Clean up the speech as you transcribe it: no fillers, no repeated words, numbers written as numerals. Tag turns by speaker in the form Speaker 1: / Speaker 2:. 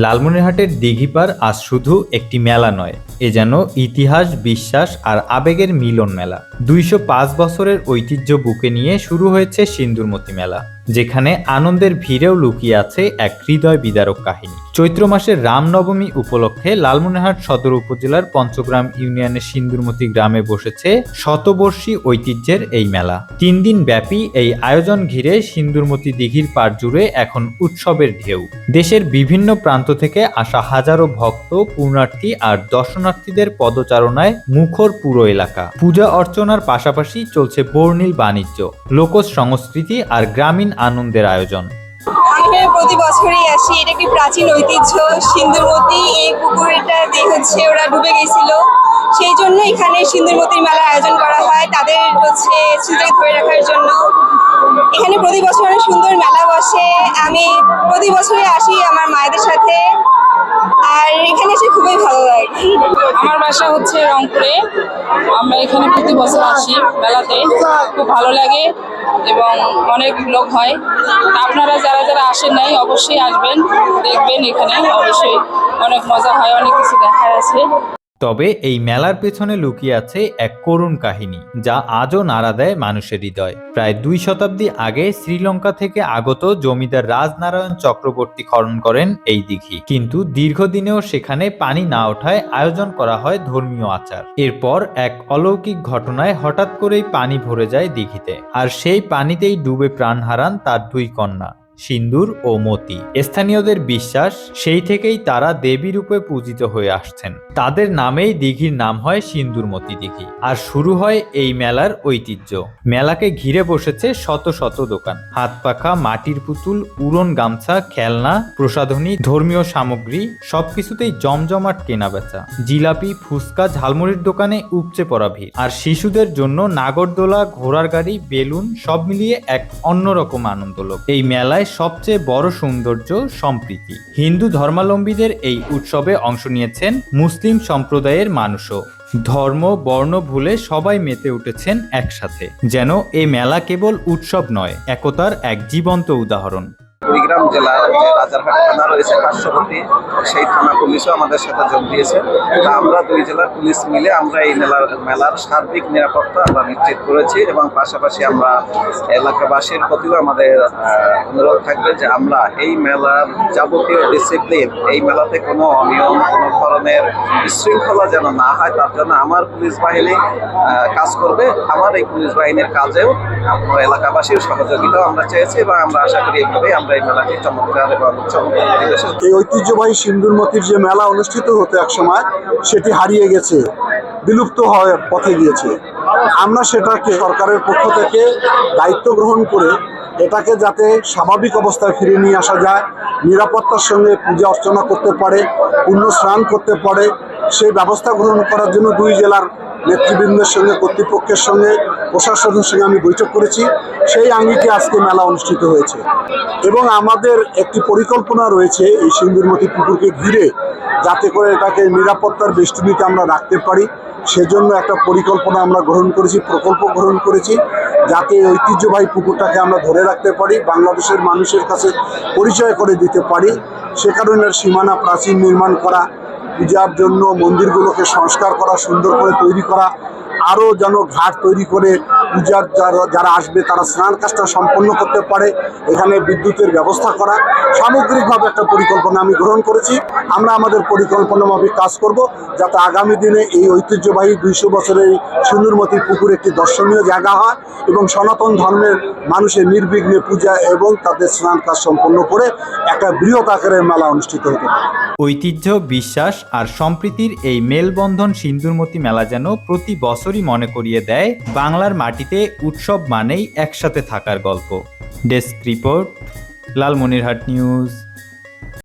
Speaker 1: লালমনিরহাটের দিঘিপাড় আজ শুধু একটি মেলা নয়, এ যেন ইতিহাস, বিশ্বাস আর আবেগের মিলন মেলা। ২০৫ বছরের ঐতিহ্য বুকে নিয়ে শুরু হয়েছে সিন্দুরমতি মেলা, যেখানে আনন্দের ভিড়েও লুকিয়ে আছে এক হৃদয় বিদারক কাহিনী। চৈত্র মাসের রামনবমী উপলক্ষে লালমনিরহাট সদর উপজেলার পঞ্চগ্রাম ইউনিয়নের সিন্দুরমতি গ্রামে বসেছে শতবর্ষী ঐতিহ্যের এই মেলা। ৩ দিন ব্যাপী এই আয়োজন ঘিরে সিন্দুরমতি দিঘির পাড় জুড়ে এখন উৎসবের ঢেউ। দেশের বিভিন্ন প্রান্ত থেকে আসা হাজারো ভক্ত, পূর্ণার্থী আর দর্শনার্থীদের পদচারণায় মুখর পুরো এলাকা। পূজা অর্চনার পাশাপাশি চলছে বর্ণিল বাণিজ্য, লোকজ সংস্কৃতি আর গ্রামীণ আনন্দের আয়োজন।
Speaker 2: আমি প্রতি বছরই আসি। এটা একটি প্রাচীন ঐতিহ্য সিন্দুরমতি। এই পুকুরটা হচ্ছে ওরা ডুবে গেছিল, সেই জন্য এখানে সিন্দুরমতির মেলার আয়োজন করা হয় তাদের স্মৃতি ধরে রাখার জন্য। এখানে প্রতি বছর অনেক সুন্দর মেলা বসে। আমি প্রতি বছরই আসি আমার মায়েদের সাথে, আর এখানে এসে খুবই ভালো লাগে।
Speaker 3: আমার বাসা হচ্ছে রংপুরে। আমরা এখানে প্রতি বছর আসি মেলাতে, খুব ভালো লাগে এবং অনেক লোক হয়। আপনারা যারা যারা আসেন নাই অবশ্যই আসবেন, দেখবেন এখানে অবশ্যই অনেক মজা হয়, অনেক কিছু দেখার আছে।
Speaker 1: তবে এই মেলার পেছনে লুকিয়ে আছে এক করুণ কাহিনী, যা আজও নাড়া দেয় মানুষের হৃদয়। প্রায় 2 শতাব্দী আগে শ্রীলঙ্কা থেকে আগত জমিদার রাজনারায়ণ চক্রবর্তী খনন করেন এই দিঘি, কিন্তু দীর্ঘদিনেও সেখানে পানি না ওঠায় আয়োজন করা হয় ধর্মীয় আচার। এরপর এক অলৌকিক ঘটনায় হঠাৎ করেই পানি ভরে যায় দিঘিতে, আর সেই পানিতেই ডুবে প্রাণ হারান তার 2 কন্যা, সিন্দুর ও মতি। স্থানীয়দের বিশ্বাস, সেই থেকেই তারা দেবী রূপে পূজিত হয়ে আসছেন। তাদের নামেই দিঘির নাম হয় সিন্দুরমতি দিঘি। আর শুরু হয় এই মেলার ঐতিহ্য। মেলাকে ঘিরে বসেছে শত শত দোকান, হাত পাখা, মাটির পুতুল, উড়ন গামছা, খেলনা, প্রসাধনী, ধর্মীয় সামগ্রী, সবকিছুতেই জমজমাট কেনা বেচা। জিলাপি, ফুচকা, ঝালমুড়ির দোকানে উপচে পড়া ভিড়। আর শিশুদের জন্য নাগরদোলা, ঘোড়ার গাড়ি, বেলুন, সব মিলিয়ে এক অন্যরকম আনন্দলোক। এই মেলায় সবচেয়ে বড় সৌন্দর্য সম্প্রীতি। হিন্দু ধর্মাবলম্বীদের এই উৎসবে অংশ নিয়েছেন মুসলিম সম্প্রদায়ের মানুষও। ধর্ম, বর্ণ ভুলে সবাই মেতে উঠেছেন একসাথে। যেন এই মেলা কেবল উৎসব নয়, একতার এক জীবন্ত উদাহরণ।
Speaker 4: কুড়িগ্রাম জেলার যে রাজারহাট থানা রয়েছে পার্শ্ববর্তী, সেই থানা পুলিশও আমাদের সাথে যোগ দিয়েছে। তা আমরা 2 জেলার পুলিশ মিলে আমরা এই মেলার সার্বিক নিরাপত্তা আমরা নিশ্চিত করেছি, এবং পাশাপাশি আমরা এলাকাবাসীর প্রতিও আমাদের অনুরোধ থাকবে যে আমরা এই মেলার যাবতীয় ডিসিপ্লিন, এই মেলাতে কোনো অনিয়ম, কোনো ধরনের বিশৃঙ্খলা যেন না হয়, তার জন্য আমার পুলিশ বাহিনী কাজ করবে। আমার এই পুলিশ বাহিনীর কাজেও এলাকাবাসীর সহযোগিতাও আমরা চেয়েছি, এবং আমরা আশা করি এইভাবেই আমরা এই মেলাটি চমৎকার এবং
Speaker 5: এই ঐতিহ্যবাহী সিন্দুরমতির যে মেলা অনুষ্ঠিত হতো একসময়, সেটি হারিয়ে গেছে, বিলুপ্ত হওয়ার পথে গিয়েছে। আমরা সেটাকে সরকারের পক্ষ থেকে দায়িত্ব গ্রহণ করে এটাকে যাতে স্বাভাবিক অবস্থায় ফিরিয়ে নিয়ে আসা যায়, নিরাপত্তার সঙ্গে পূজা অর্চনা করতে পারে, পুণ্য স্নান করতে পারে, সেই ব্যবস্থা গ্রহণ করার জন্য 2 জেলার নেতৃবৃন্দের সঙ্গে, কর্তৃপক্ষের সঙ্গে, প্রশাসনের সঙ্গে আমি বৈঠক করেছি। সেই আঙ্গিকে আজকে মেলা অনুষ্ঠিত হয়েছে, এবং আমাদের একটি পরিকল্পনা রয়েছে এই সিন্দুরমতি পুকুরকে ঘিরে, যাতে করে এটাকে নিরাপত্তার বেষ্টনীতে আমরা রাখতে পারি। সেজন্য একটা পরিকল্পনা আমরা গ্রহণ করেছি, প্রকল্প গ্রহণ করেছি, যাতে ঐতিহ্যবাহী পুকুরটাকে আমরা ধরে রাখতে পারি, বাংলাদেশের মানুষের কাছে পরিচয় করে দিতে পারি। সে কারণে সীমানা প্রাচীর নির্মাণ করা, পূজার জন্য মন্দিরগুলোকে সংস্কার করা, সুন্দর করে তৈরি করা, আরও যেন ঘাট তৈরি করে পূজার যারা আসবে তারা স্নান কাজটা সম্পন্ন করতে পারে, এখানে বিদ্যুতের ব্যবস্থা করা, সামগ্রিকভাবে একটা পরিকল্পনা আমি গ্রহণ করেছি। আমরা আমাদের পরিকল্পনা মাফিক কাজ করব, যাতে আগামী দিনে এই ঐতিহ্যবাহী 200 বছরের সিন্দুরমতি পুকুর একটি দর্শনীয় জায়গা হয়, এবং সনাতন ধর্মের মানুষের নির্বিঘ্নে পূজা এবং তাদের স্নান কাজ সম্পন্ন করে একটা বৃহৎ আকারের মেলা অনুষ্ঠিত হতে পারে।
Speaker 1: ঐতিহ্য, বিশ্বাস আর সম্প্রীতির এই মেলবন্ধন সিন্দুরমতি মেলা যেন প্রতি বছরই মনে করিয়ে দেয় বাংলার মাটিতে উৎসব মানেই একসাথে থাকার গল্প। Desk report, Lalmonirhat news.